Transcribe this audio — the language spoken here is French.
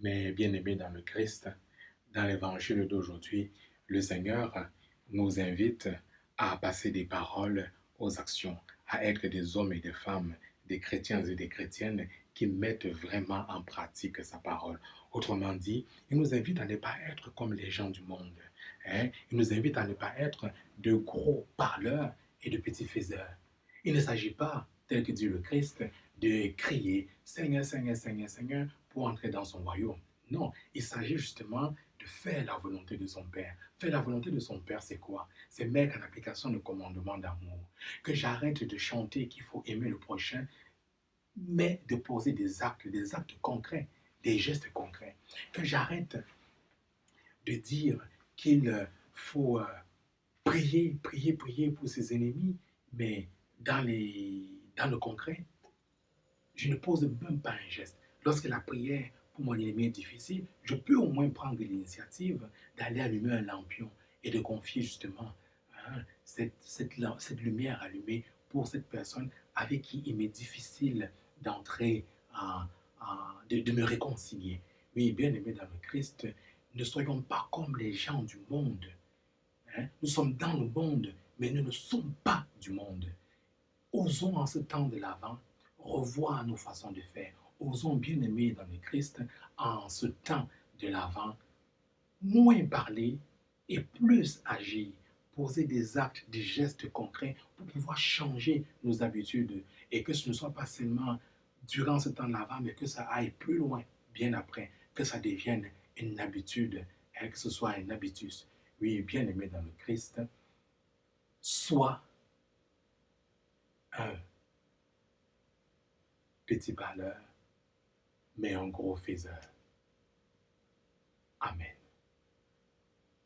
Mais bien aimés dans le Christ, dans l'évangile d'aujourd'hui, le Seigneur nous invite à passer des paroles aux actions, à être des hommes et des femmes, des chrétiens et des chrétiennes qui mettent vraiment en pratique sa parole. Autrement dit, il nous invite à ne pas être comme les gens du monde. Hein? Il nous invite à ne pas être de gros parleurs et de petits faiseurs. Il ne s'agit pas, tel que dit le Christ, de crier Seigneur, Seigneur, Seigneur, Seigneur pour entrer dans son royaume. Non, il s'agit justement de faire la volonté de son Père. Faire la volonté de son Père, c'est quoi? C'est mettre en application le commandement d'amour. Que j'arrête de chanter qu'il faut aimer le prochain, mais de poser des actes concrets, des gestes concrets. Que j'arrête de dire qu'il faut prier, prier, prier pour ses ennemis, mais dans le concret, je ne pose même pas un geste. Lorsque la prière pour mon ennemi est difficile, je peux au moins prendre l'initiative d'aller allumer un lampion et de confier justement cette lumière allumée pour cette personne avec qui il m'est difficile d'entrer de me réconcilier. Oui, bien aimé dans le Christ, ne soyons pas comme les gens du monde. Hein. Nous sommes dans le monde, mais nous ne sommes pas du monde. Osons en ce temps de l'Avent revoir nos façons de faire. Osons bien aimer dans le Christ en ce temps de l'Avent, moins parler et plus agir, poser des actes, des gestes concrets pour pouvoir changer nos habitudes et que ce ne soit pas seulement durant ce temps de l'Avent, mais que ça aille plus loin, bien après, que ça devienne une habitude, et que ce soit un habitus. Oui, bien aimé dans le Christ, sois un petit parleur mais un gros faiseur.